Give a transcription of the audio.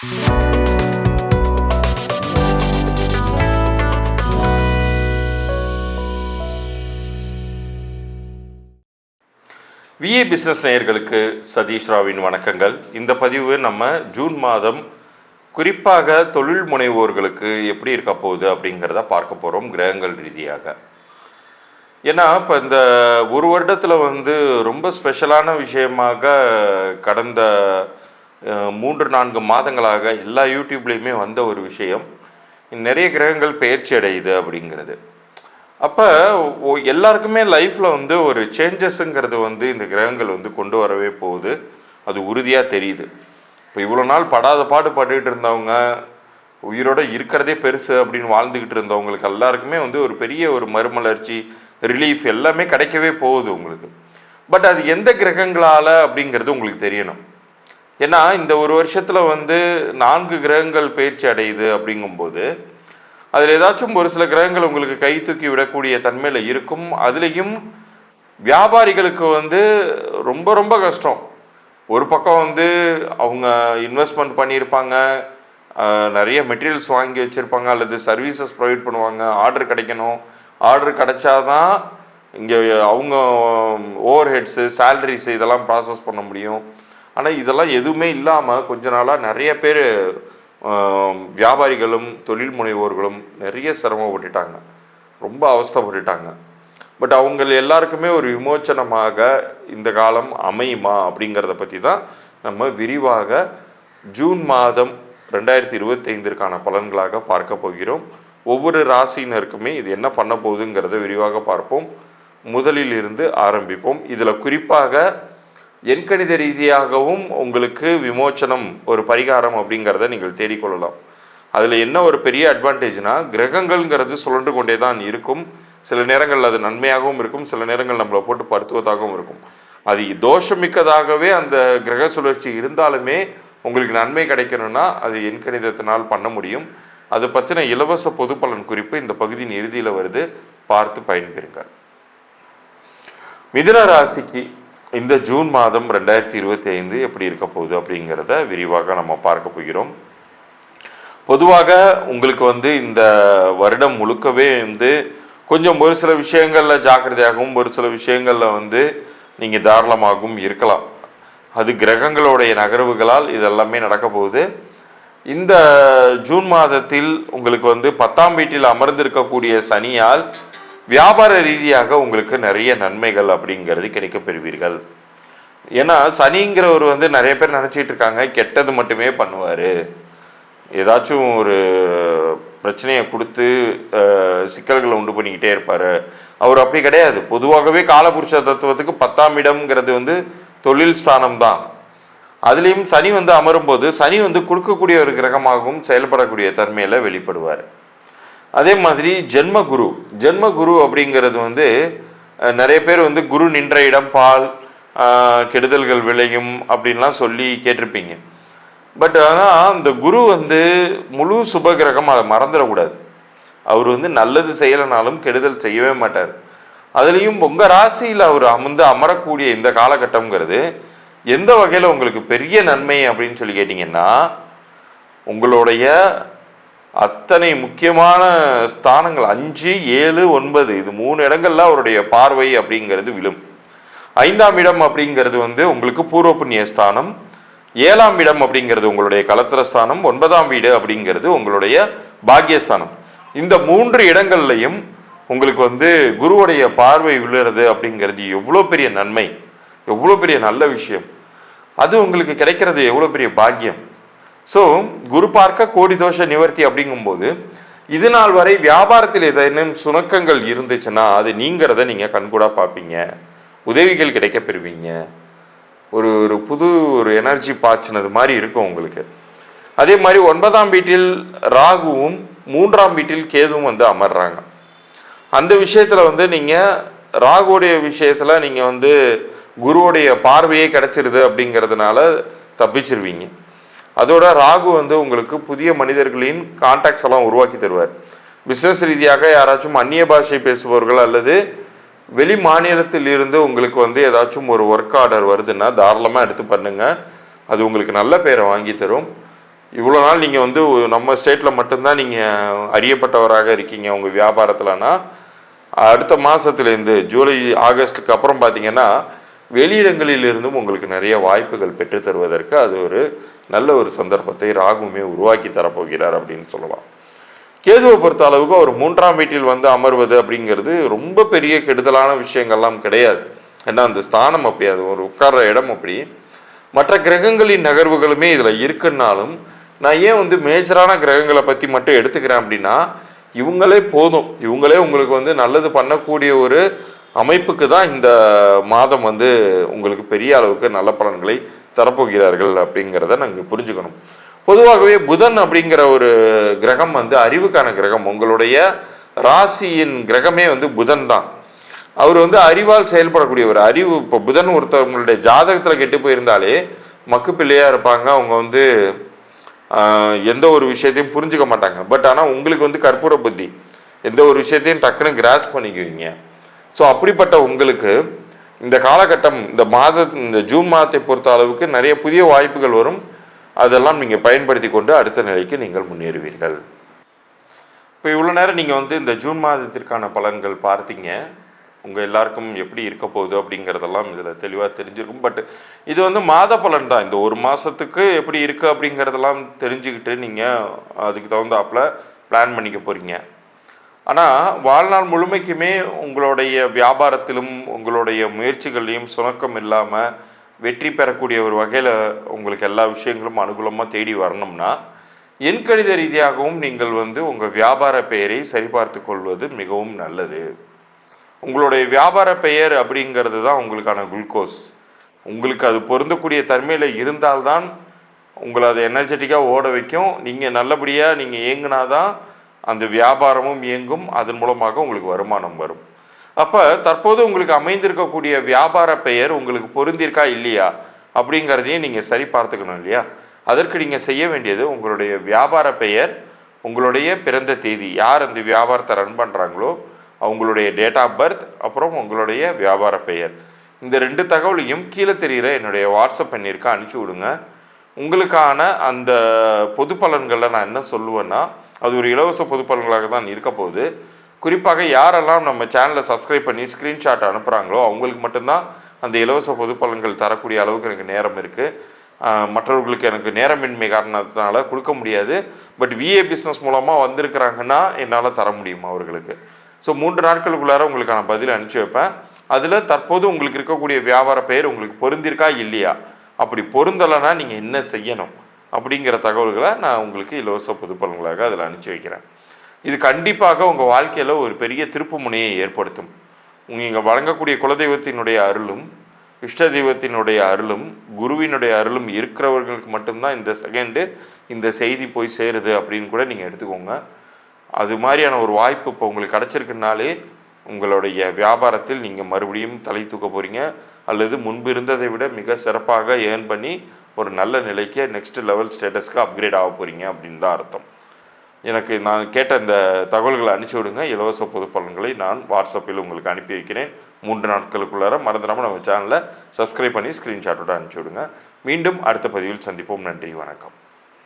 VA business நேயர்களுக்கு சதீஷ் ராவின் வணக்கங்கள். இந்த பதிவு நம்ம ஜூன் மாதம் குறிப்பாக தொழில் முனைவோர்களுக்கு எப்படி இருக்க போகுது அப்படிங்கிறத பார்க்க போகிறோம் கிரகங்கள் ரீதியாக. ஏன்னா இப்போ இந்த ஒரு வருடத்தில் ரொம்ப ஸ்பெஷலான விஷயமாக கடந்த 3-4 மாதங்களாக எல்லா யூடியூப்லேயுமே வந்த ஒரு விஷயம், நிறைய கிரகங்கள் பெயர்ச்சி அடையுது அப்படிங்கிறது. அப்போ எல்லாருக்குமே லைஃப்பில் ஒரு சேஞ்சஸுங்கிறது இந்த கிரகங்கள் கொண்டு வரவே போகுது. அது உறுதியாக தெரியுது. இப்போ இவ்வளோ நாள் படாத பாடு பட்டுக்கிட்டு இருந்தவங்க, உயிரோடு இருக்கிறதே பெருசு அப்படின்னு வாழ்ந்துக்கிட்டு இருந்தவங்களுக்கு எல்லாருக்குமே ஒரு பெரிய ஒரு மறுமலர்ச்சி, ரிலீஃப் எல்லாமே கிடைக்கவே போகுது உங்களுக்கு. பட் அது எந்த கிரகங்களால் அப்படிங்கிறது உங்களுக்கு தெரியணும். ஏன்னா இந்த ஒரு வருஷத்தில் 4 கிரகங்கள் பயிற்சி அடையுது அப்படிங்கும்போது அதில் ஏதாச்சும் ஒரு சில கிரகங்கள் உங்களுக்கு கை தூக்கி விடக்கூடிய தன்மையில் இருக்கும். அதுலேயும் வியாபாரிகளுக்கு ரொம்ப ரொம்ப கஷ்டம். ஒரு பக்கம் அவங்க இன்வெஸ்ட்மெண்ட் பண்ணியிருப்பாங்க, நிறைய மெட்டீரியல்ஸ் வாங்கி வச்சுருப்பாங்க, அல்லது சர்வீசஸ் ப்ரொவைட் பண்ணுவாங்க, ஆர்டர் கிடைக்கணும். ஆர்டர் கிடைச்சாதான் இங்கே அவங்க ஓவர் ஹெட்ஸு, சேலரிஸு இதெல்லாம் ப்ராசஸ் பண்ண முடியும். ஆனால் இதெல்லாம் எதுவுமே இல்லாமல் கொஞ்ச நாளாக நிறைய பேர் வியாபாரிகளும் தொழில் முனைவோர்களும் நிறைய சிரமப்பட்டுட்டாங்க, ரொம்ப அவஸ்தைப்பட்டுட்டாங்க. பட் அவங்க எல்லாருக்குமே ஒரு விமோச்சனமாக இந்த காலம் அமையுமா அப்படிங்கிறத பற்றி தான் நம்ம விரிவாக ஜூன் மாதம் 2025 பலன்களாக பார்க்க போகிறோம். ஒவ்வொரு ராசியினருக்குமே இது என்ன பண்ண போகுதுங்கிறத விரிவாக பார்ப்போம். முதலில் இருந்து ஆரம்பிப்போம். இதில் குறிப்பாக எண்கணித ரீதியாகவும் உங்களுக்கு விமோச்சனம், ஒரு பரிகாரம் அப்படிங்கிறத நீங்கள் தேடிக்கொள்ளலாம். அதில் என்ன ஒரு பெரிய அட்வான்டேஜ்னா, கிரகங்கள்ங்கிறது சுழன்று கொண்டே தான் இருக்கும். சில நேரங்கள் அது நன்மையாகவும் இருக்கும், சில நேரங்கள் நம்மளை போட்டு படுத்துவதாகவும் இருக்கும். அது தோஷமிக்கதாகவே அந்த கிரக சுழற்சி இருந்தாலுமே உங்களுக்கு நன்மை கிடைக்கணும்னா அது எண்கணிதத்தினால் பண்ண முடியும். அதை பற்றின இலவச பொது பலன் குறிப்பு இந்த பகுதியின் இறுதியில் வருது, பார்த்து பயன்பெறுங்க. மிதுன ராசிக்கு இந்த ஜூன் மாதம் 2025 எப்படி இருக்க போகுது அப்படிங்கிறத விரிவாக நம்ம பார்க்க போகிறோம். பொதுவாக உங்களுக்கு இந்த வருடம் முழுக்கவே கொஞ்சம் ஒரு சில விஷயங்களில் ஜாக்கிரதையாகவும் ஒரு சில விஷயங்களில் நீங்கள் தாராளமாகவும் இருக்கலாம். அது கிரகங்களுடைய நகர்வுகளால் இதெல்லாமே நடக்க போகுது. இந்த ஜூன் மாதத்தில் உங்களுக்கு 10ஆம் வீட்டில் அமர்ந்திருக்கக்கூடிய சனியால் வியாபார ரீதியாக உங்களுக்கு நிறைய நன்மைகள் அப்படிங்கிறது கிடைக்க பெறுவீர்கள். ஏன்னா சனிங்கிறவர் நிறைய பேர் நினச்சிட்டு இருக்காங்க கெட்டது மட்டுமே பண்ணுவார், ஏதாச்சும் ஒரு பிரச்சனையை கொடுத்து சிக்கல்களை உண்டு பண்ணிக்கிட்டே இருப்பார். அவர் அப்படி கிடையாது. பொதுவாகவே காலபுருஷ தத்துவத்துக்கு 10ஆம் இடம்ங்கிறது தொழில் ஸ்தானம் தான். அதுலேயும் சனி அமரும்போது சனி கொடுக்கக்கூடிய ஒரு கிரகமாகவும் செயல்படக்கூடிய தன்மையில் வெளிப்படுவார். அதே மாதிரி ஜென்மகுரு அப்படிங்கிறது நிறைய பேர் குரு நின்ற இடம் பால், கெடுதல்கள் விளையும் அப்படின்லாம் சொல்லி கேட்டிருப்பீங்க. பட் ஆனால் அந்த குரு முழு சுப கிரகம், அதை மறந்துடக்கூடாது. அவர் நல்லது செய்யலைனாலும் கெடுதல் செய்யவே மாட்டார். அதுலேயும் உங்கள் ராசியில் அவர் அமரக்கூடிய இந்த காலகட்டம்ங்கிறது எந்த வகையில் உங்களுக்கு பெரிய நன்மை அப்படின்னு சொல்லி கேட்டிங்கன்னா, உங்களுடைய அத்தனை முக்கியமான ஸ்தானங்கள் 5, 7, 9 இது 3 இடங்கள்ல அவருடைய பார்வை அப்படிங்கிறது விழும். 5ஆம் இடம் அப்படிங்கிறது உங்களுக்கு பூர்வ புண்ணிய ஸ்தானம், 7ஆம் இடம் அப்படிங்கிறது உங்களுடைய கலத்திரஸ்தானம், 9ஆம் வீடு அப்படிங்கிறது உங்களுடைய பாக்கியஸ்தானம். இந்த 3 இடங்கள்லையும் உங்களுக்கு குருவுடைய பார்வை விழுறது அப்படிங்கிறது எவ்வளோ பெரிய நன்மை, எவ்வளோ பெரிய நல்ல விஷயம். அது உங்களுக்கு கிடைக்கிறது எவ்வளோ பெரிய பாக்கியம். ஸோ குரு பார்க்க கோடி தோஷ நிவர்த்தி அப்படிங்கும்போது இது நாள் வரை வியாபாரத்தில் ஏதேனும் சுணக்கங்கள் இருந்துச்சுன்னா அது நீங்கிறத நீங்கள் கண்கூடாக பார்ப்பீங்க, உதவிகள் கிடைக்க பெறுவீங்க, ஒரு புது எனர்ஜி பாய்ச்சினது மாதிரி இருக்கும் உங்களுக்கு. அதே மாதிரி 9ஆம் வீட்டில் ராகுவும் 3ஆம் வீட்டில் கேதுவும் அமர்றாங்க. அந்த விஷயத்தில் நீங்கள் ராகுடைய விஷயத்தில் நீங்கள் குருவுடைய பார்வையே கிடைச்சிருது அப்படிங்கிறதுனால தப்பிச்சிருவீங்க. அதோட ராகு உங்களுக்கு புதிய மனிதர்களின் கான்டாக்ட்ஸ் எல்லாம் உருவாக்கி தருவார். பிஸ்னஸ் ரீதியாக யாராச்சும் அந்நிய பாஷை பேசுபவர்கள் அல்லது வெளி மாநிலத்தில் இருந்து உங்களுக்கு ஏதாச்சும் ஒரு ஒர்க் ஆர்டர் வருதுன்னா தாராளமாக எடுத்து பண்ணுங்க. அது உங்களுக்கு நல்ல பேரை வாங்கி தரும். இவ்வளோ நாள் நீங்கள் வந்து நம்ம ஸ்டேட்டில் மட்டும்தான் நீங்கள் அறியப்பட்டவராக இருக்கீங்க உங்கள் வியாபாரத்தில்னா, அடுத்த மாதத்துலேருந்து ஜூலை ஆகஸ்ட்டுக்கு அப்புறம் பார்த்தீங்கன்னா வெளியிடங்களிலிருந்தும் உங்களுக்கு நிறைய வாய்ப்புகள் பெற்று தருவதற்கு அது ஒரு நல்ல ஒரு சந்தர்ப்பத்தை ராகுமே உருவாக்கி தரப்போகிறார் அப்படின்னு சொல்லலாம். கேதுவை பொறுத்த அளவுக்கு ஒரு 3ஆம் வீட்டில் வந்து அமர்வது அப்படிங்கிறது ரொம்ப பெரிய கெடுதலான விஷயங்கள்லாம் கிடையாது. ஏன்னா அந்த ஸ்தானம் அப்படி, அது ஒரு உட்கார்ற இடம் அப்படி. மற்ற கிரகங்களின் நகர்வுகளுமே இதில் இருக்குன்னாலும் நான் ஏன் வந்து மேஜரான கிரகங்களை பற்றி மட்டும் எடுத்துக்கிறேன் அப்படின்னா, இவங்களே போதும், இவங்களே உங்களுக்கு வந்து நல்லது பண்ணக்கூடிய ஒரு அமைப்புக்கு தான் இந்த மாதம் வந்து உங்களுக்கு பெரிய அளவுக்கு நல்ல பலன்களை தரப்போகிறார்கள் அப்படிங்கிறத நாங்கள் புரிஞ்சுக்கணும். பொதுவாகவே புதன் அப்படிங்கிற ஒரு கிரகம் வந்து அறிவுக்கான கிரகம். உங்களுடைய ராசியின் கிரகமே வந்து புதன் தான். அவர் வந்து அறிவால் செயல்படக்கூடிய ஒரு அறிவு. இப்போ புதன் ஒருத்தவங்களுடைய ஜாதகத்தில் கெட்டு போயிருந்தாலே மக்கு பிள்ளையாக இருப்பாங்க. அவங்க வந்து எந்த ஒரு விஷயத்தையும் புரிஞ்சுக்க மாட்டாங்க. பட் ஆனால் உங்களுக்கு வந்து கற்பூர புத்தி, எந்த ஒரு விஷயத்தையும் டக்குன்னு கிராஸ் பண்ணிக்குவீங்க. ஸோ அப்படிப்பட்ட உங்களுக்கு இந்த காலகட்டம், இந்த ஜூன் மாதத்தை பொறுத்த அளவுக்கு நிறைய புதிய வாய்ப்புகள் வரும். அதெல்லாம் நீங்கள் பயன்படுத்தி கொண்டு அடுத்த நிலைக்கு நீங்கள் முன்னேறுவீர்கள். இப்போ இவ்வளோ நேரம் நீங்கள் வந்து இந்த ஜூன் மாதத்திற்கான பலன்கள் பார்த்தீங்க. உங்கள் எல்லாருக்கும் எப்படி இருக்க போகுது அப்படிங்கிறதெல்லாம் இதில் தெளிவாக தெரிஞ்சிருக்கும். பட் இது வந்து மாத பலன் தான். இந்த ஒரு மாதத்துக்கு எப்படி இருக்குது அப்படிங்கிறதெல்லாம் தெரிஞ்சுக்கிட்டு நீங்கள் அதுக்கு தகுந்தாப்பில் பிளான் பண்ணிக்க போகிறீங்க. ஆனால் வாழ்நாள் முழுமைக்குமே உங்களுடைய வியாபாரத்திலும் உங்களுடைய முயற்சிகள்லையும் சுணக்கம் இல்லாமல் வெற்றி பெறக்கூடிய ஒரு வகையில் உங்களுக்கு எல்லா விஷயங்களும் அனுகூலமாக தேடி வரணும்னா எண்கணித ரீதியாகவும் நீங்கள் வந்து உங்கள் வியாபார பெயரை சரிபார்த்து கொள்வது மிகவும் நல்லது. உங்களுடைய வியாபார பெயர் அப்படிங்கிறது தான் உங்களுக்கான குளுக்கோஸ். உங்களுக்கு அது பொருந்தக்கூடிய தன்மையில் இருந்தால்தான் உங்களை அதை எனர்ஜெட்டிக்காக ஓட வைக்கும். நீங்கள் நல்லபடியாக நீங்கள் இயங்குனாதான் அந்த வியாபாரமும் இயங்கும். அதன் மூலமாக உங்களுக்கு வருமானம் வரும். அப்போ தற்போது உங்களுக்கு அமைந்திருக்கக்கூடிய வியாபார பெயர் உங்களுக்கு பொருந்திருக்கா இல்லையா அப்படிங்கிறதையும் நீங்கள் சரி பார்த்துக்கணும் இல்லையா? அதற்கு நீங்கள் செய்ய வேண்டியது உங்களுடைய வியாபார பெயர், உங்களுடைய பிறந்த தேதி, யார் அந்த வியாபாரத்தை ரன் பண்ணுறாங்களோ அவங்களுடைய டேட் ஆஃப் பர்த், அப்புறம் உங்களுடைய வியாபார பெயர், இந்த 2 தகவலையும் கீழே தெரிகிற என்னுடைய வாட்ஸ்அப் எண்ணிற்கு அனுப்பிச்சி விடுங்க. உங்களுக்கான அந்த பொது பலன்களில் நான் என்ன சொல்லுவேன்னா, அது ஒரு இலவச பொது பலன்களாக தான் இருக்க போகுது. குறிப்பாக யாரெல்லாம் நம்ம சேனலை சப்ஸ்கிரைப் பண்ணி ஸ்க்ரீன்ஷாட் அனுப்புகிறாங்களோ அவங்களுக்கு மட்டும்தான் அந்த இலவச பொது பலன்கள் தரக்கூடிய அளவுக்கு எனக்கு நேரம் இருக்குது. மற்றவர்களுக்கு எனக்கு நேரமின்மை காரணத்தினால கொடுக்க முடியாது. பட் விஏ பிஸ்னஸ் மூலமாக வந்திருக்கிறாங்கன்னா என்னால் தர முடியும் அவர்களுக்கு. ஸோ 3 நாட்களுக்குள்ளார உங்களுக்கான பதில் அனுப்பிச்சி வைப்பேன். அதில் தற்போது உங்களுக்கு இருக்கக்கூடிய வியாபார பெயர் உங்களுக்கு பொருந்திருக்கா இல்லையா, அப்படி பொருந்தலைன்னா நீங்கள் என்ன செய்யணும் அப்படிங்கிற தகவல்களை நான் உங்களுக்கு இலவச பொது பலன்களாக அதில் அனுப்பிச்சி வைக்கிறேன். இது கண்டிப்பாக உங்கள் வாழ்க்கையில் ஒரு பெரிய திருப்பு முனையை ஏற்படுத்தும். நீங்கள் வழங்கக்கூடிய குலதெய்வத்தினுடைய அருளும் இஷ்ட தெய்வத்தினுடைய அருளும் குருவினுடைய அருளும் இருக்கிறவர்களுக்கு மட்டும்தான் இந்த செகண்டு இந்த செய்தி போய் சேருது அப்படின்னு கூட நீங்கள் எடுத்துக்கோங்க. அது மாதிரியான ஒரு வாய்ப்பு இப்போ உங்களுக்கு கிடச்சிருக்குனாலே உங்களுடைய வியாபாரத்தில் நீங்கள் மறுபடியும் தலை தூக்க போகிறீங்க, அல்லது முன்பு இருந்ததை விட மிக சிறப்பாக ஏர்ன் பண்ணி ஒரு நல்ல நிலைக்கு நெக்ஸ்ட் லெவல் ஸ்டேட்டஸ்க்கு அப்கிரேட் ஆக போகிறீங்க அப்படின்னு தான் அர்த்தம். எனக்கு நான் கேட்ட இந்த தகவல்களை அனுப்பிச்சி விடுங்க. இலவச பொது பலன்களை நான் வாட்ஸ்அப்பில் உங்களுக்கு அனுப்பி வைக்கிறேன். 3 நாட்களுக்குள்ளார மறந்துடாமல் நம்ம சேனலை சப்ஸ்கிரைப் பண்ணி ஸ்க்ரீன்ஷாட்டோட அனுப்பிச்சி விடுங்க. மீண்டும் அடுத்த பதிவில் சந்திப்போம். நன்றி, வணக்கம்.